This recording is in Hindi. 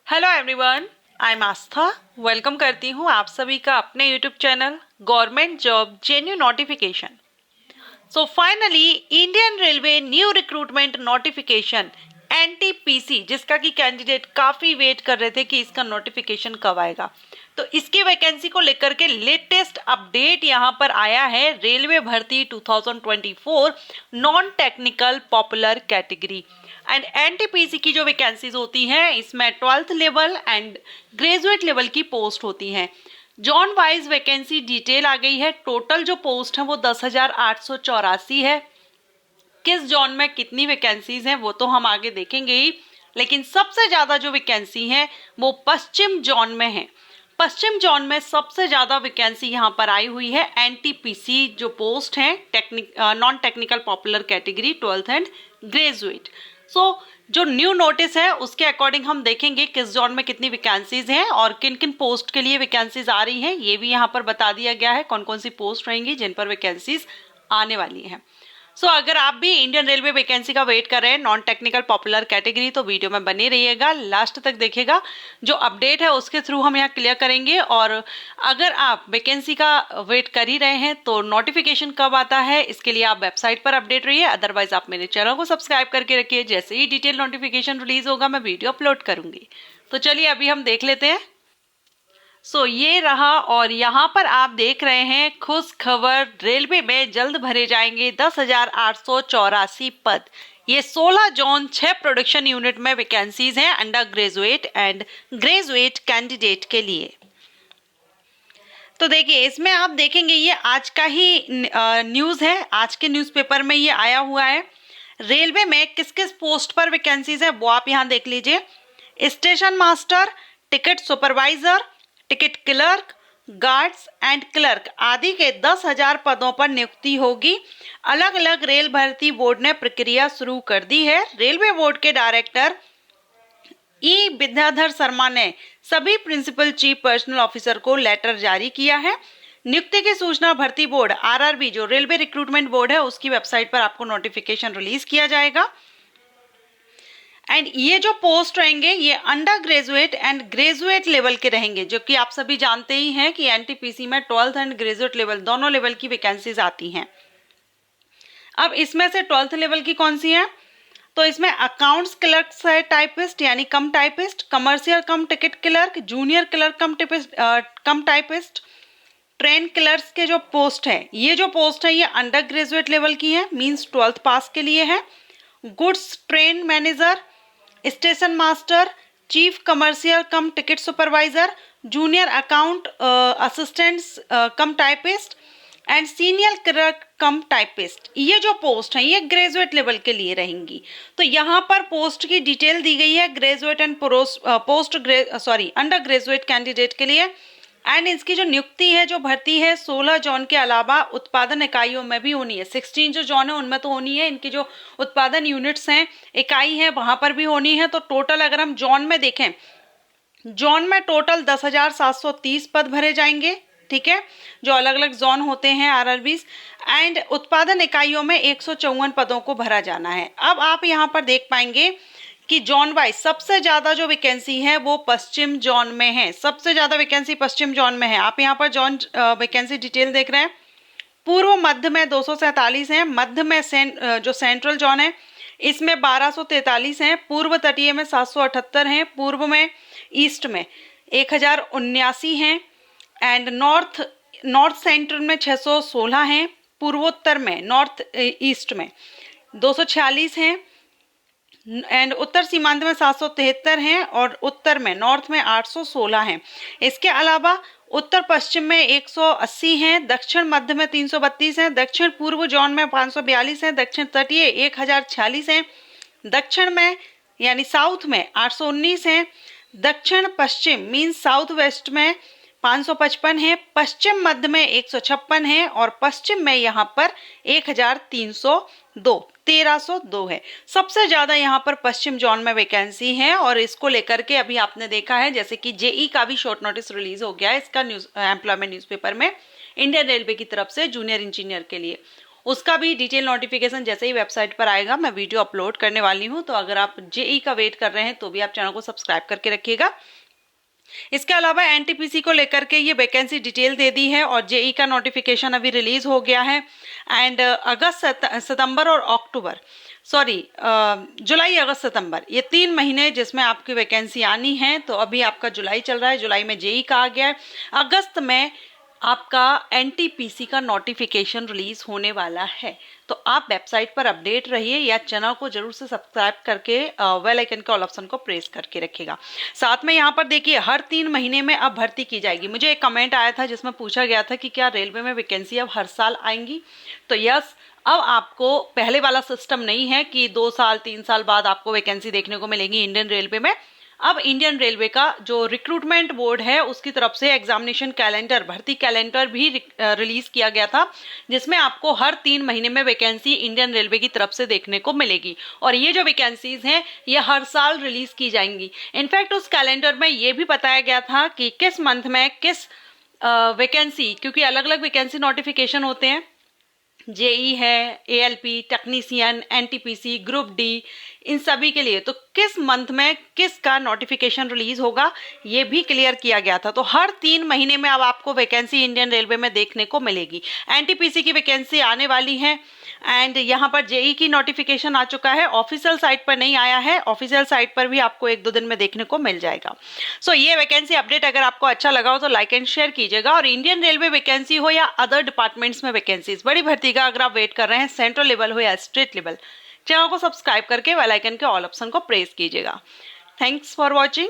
Hello everyone, I am Aastha. Welcome करती हूँ आप सभी का अपने YouTube channel government job genuine notification. So finally Indian railway new recruitment notification NTPC, जिसका कि कैंडिडेट काफ़ी वेट कर रहे थे कि इसका नोटिफिकेशन कब आएगा, तो इसकी वैकेंसी को लेकर के लेटेस्ट अपडेट यहाँ पर आया है। रेलवे भर्ती 2024 non technical popular category and NTPC की जो वैकेंसीज होती हैं इसमें 12th level and graduate level की पोस्ट होती हैं। जॉन वाइज वैकेंसी डिटेल आ गई है। टोटल जो पोस्ट है वो 10,884 है। किस जॉन में कितनी वैकेंसीज हैं वो तो हम आगे देखेंगे ही, लेकिन सबसे ज्यादा जो वैकेंसी है वो पश्चिम जॉन में है। पश्चिम जॉन में सबसे ज्यादा वैकेंसी यहाँ पर आई हुई है। एनटीपीसी जो पोस्ट है non technical popular category 12th and graduate. So जो न्यू नोटिस है उसके अकॉर्डिंग हम देखेंगे किस जॉन में कितनी वैकेंसीज हैं और किन किन पोस्ट के लिए वैकेंसीज आ रही हैं, ये भी यहाँ पर बता दिया गया है कौन कौन सी पोस्ट रहेंगी जिन पर वैकेंसीज आने वाली हैं। सो अगर आप भी इंडियन रेलवे वैकेंसी का वेट कर रहे हैं नॉन टेक्निकल पॉपुलर कैटेगरी, तो वीडियो में बने रहिएगा, लास्ट तक देखिएगा। जो अपडेट है उसके थ्रू हम यहाँ क्लियर करेंगे। और अगर आप वैकेंसी का वेट कर ही रहे हैं तो नोटिफिकेशन कब आता है इसके लिए आप वेबसाइट पर अपडेट रहिए, अदरवाइज आप मेरे चैनल को सब्सक्राइब करके रखिए। जैसे ही डिटेल नोटिफिकेशन रिलीज होगा मैं वीडियो अपलोड करूंगी। तो चलिए अभी हम देख लेते हैं। ये रहा और यहाँ पर आप देख रहे हैं खुश खबर, रेलवे में जल्द भरे जाएंगे 10,884 पद। ये 16 जोन 6 प्रोडक्शन यूनिट में वैकेंसीज हैं under graduate and graduate candidate के लिए। तो देखिए इसमें आप देखेंगे ये आज का ही न्यूज़ है, आज के न्यूज़पेपर में ये आया हुआ है। रेलवे में किस किस पोस्ट पर वैकेंसीज है वो आप यहाँ देख लीजिए। Station master, ticket supervisor, ticket clerk, guards and clerk आदि के 10,000 पदों पर नियुक्ति होगी। अलग अलग रेल भर्ती बोर्ड ने प्रक्रिया शुरू कर दी है। रेलवे बोर्ड के डायरेक्टर ई विद्याधर शर्मा ने सभी प्रिंसिपल चीफ पर्सनल ऑफिसर को लेटर जारी किया है। नियुक्ति की सूचना भर्ती बोर्ड आरआरबी जो रेलवे रिक्रूटमेंट बोर्ड है उसकी वेबसाइट पर आपको नोटिफिकेशन रिलीज किया जाएगा। एंड ये जो पोस्ट रहेंगे ये under graduate and graduate level के रहेंगे, जो कि आप सभी जानते ही हैं कि एनटीपीसी में 12th एंड ग्रेजुएट लेवल दोनों लेवल की वैकेंसीज आती हैं। अब इसमें से 12th लेवल की कौन सी है, तो इसमें अकाउंट्स क्लर्क है टाइपिस्ट यानी कम टाइपिस्ट, कमर्शियल कम टिकट क्लर्क, जूनियर क्लर्क कम टाइपिस्ट, ट्रेन क्लर्क्स के जो पोस्ट है ये जो पोस्ट है ये अंडर ग्रेजुएट लेवल की है, मींस 12th पास के लिए है। Goods train manager, station master, chief commercial come ticket supervisor, junior account assistants come typist and senior clerk come typist, ये जो पोस्ट हैं ये ग्रेजुएट लेवल के लिए रहेंगी। तो यहाँ पर पोस्ट की डिटेल दी गई है graduate and under graduate candidate के लिए। एंड इसकी जो नियुक्ति है जो भर्ती है 16 जोन के अलावा उत्पादन इकाइयों में भी होनी है। 16 जो जोन है उनमें तो होनी है, इनकी जो उत्पादन यूनिट्स हैं इकाई है वहां पर भी होनी है। तो टोटल अगर हम जोन में देखें, जोन में टोटल 10,730 पद भरे जाएंगे, ठीक है, जो अलग अलग जोन होते हैं आरआरबीज। एंड उत्पादन इकाइयों में 154 पदों को भरा जाना है। अब आप यहाँ पर देख पाएंगे कि जोन वाइज सबसे ज्यादा जो वैकेंसी है वो पश्चिम जोन में है, सबसे ज्यादा वैकेंसी पश्चिम जोन में है। आप यहाँ पर जोन वैकेंसी डिटेल देख रहे हैं। पूर्व मध्य में 247 है, मध्य में जो सेंट्रल जोन है इसमें 1243 हैं, पूर्व तटीय में 778 हैं, पूर्व में ईस्ट में 1079 हैं एंड नॉर्थ सेंट्रल में 616 हैं, पूर्वोत्तर में नॉर्थ ईस्ट में 246 हैं एंड उत्तर सीमांत में 773 हैं और उत्तर में नॉर्थ में 816 हैं। इसके अलावा उत्तर पश्चिम में 180 हैं, दक्षिण मध्य में 332 हैं, दक्षिण पूर्व जोन में 542 हैं, दक्षिण तटीय 1046 हैं, दक्षिण में यानी साउथ में 819 हैं, दक्षिण पश्चिम मीन्स साउथ वेस्ट में 555 है, पश्चिम मध्य में 156 है और पश्चिम में यहाँ पर 1302 है। सबसे ज्यादा यहाँ पर पश्चिम जोन में वैकेंसी है और इसको लेकर के अभी आपने देखा है जैसे कि जेई का भी शॉर्ट नोटिस रिलीज हो गया है इसका एम्प्लॉयमेंट न्यूज़पेपर में इंडियन रेलवे की तरफ से जूनियर इंजीनियर के लिए। उसका भी डिटेल नोटिफिकेशन जैसे ही वेबसाइट पर आएगा मैं वीडियो अपलोड करने वाली हूँ। तो अगर आप जेई का वेट कर रहे हैं तो भी आप चैनल को सब्सक्राइब करके रखिएगा। इसके अलावा एनटीपीसी को लेकर के ये वैकेंसी डिटेल दे दी है और जेई का नोटिफिकेशन अभी रिलीज हो गया है। एंड अगस्त, सितंबर और अक्टूबर, जुलाई, अगस्त, सितंबर, ये 3 महीने जिसमें आपकी वैकेंसी आनी है। तो अभी आपका जुलाई चल रहा है, जुलाई में जेई का आ गया है, अगस्त में आपका एनटीपीसी का नोटिफिकेशन रिलीज होने वाला है। तो आप वेबसाइट पर अपडेट रहिए या चैनल को जरूर से सब्सक्राइब करके बेल आइकन के ऑल ऑप्शन को प्रेस करके रखिएगा। साथ में यहाँ पर देखिए हर 3 महीने में अब भर्ती की जाएगी। मुझे एक कमेंट आया था जिसमें पूछा गया था कि क्या रेलवे में वैकेंसी अब हर साल आएंगी। तो यस, अब आपको पहले वाला सिस्टम नहीं है कि 2 साल 3 साल बाद आपको वैकेंसी देखने को मिलेगी इंडियन रेलवे में। अब इंडियन रेलवे का जो रिक्रूटमेंट बोर्ड है उसकी तरफ से एग्जामिनेशन कैलेंडर, भर्ती कैलेंडर भी रिलीज किया गया था, जिसमें आपको हर 3 महीने में वैकेंसी इंडियन रेलवे की तरफ से देखने को मिलेगी। और ये जो वैकेंसीज हैं ये हर साल रिलीज की जाएंगी। इनफैक्ट उस कैलेंडर में ये भी बताया गया था कि किस मंथ में किस वैकेंसी, क्योंकि अलग अलग वैकेंसी नोटिफिकेशन होते हैं, जेई है, ALP, technician, NTPC, group D, इन सभी के लिए तो किस मंथ में किसका नोटिफिकेशन रिलीज होगा ये भी क्लियर किया गया था। तो हर 3 महीने में अब आपको वैकेंसी इंडियन रेलवे में देखने को मिलेगी। एनटीपीसी की वैकेंसी आने वाली है एंड यहाँ पर जेई की नोटिफिकेशन आ चुका है, ऑफिशियल साइट पर नहीं आया है, ऑफिशियल साइट पर भी आपको 1-2 दिन में देखने को मिल जाएगा। सो ये वैकेंसी अपडेट अगर आपको अच्छा लगा हो तो लाइक एंड शेयर कीजिएगा। और इंडियन रेलवे वैकेंसी हो या अदर डिपार्टमेंट्स में वैकेंसीज, बड़ी भर्ती का अगर आप वेट कर रहे हैं, सेंट्रल लेवल हो या स्टेट लेवल, चैनल को सब्सक्राइब करके बेल आइकन के ऑल ऑप्शन को प्रेस कीजिएगा। Thanks for watching.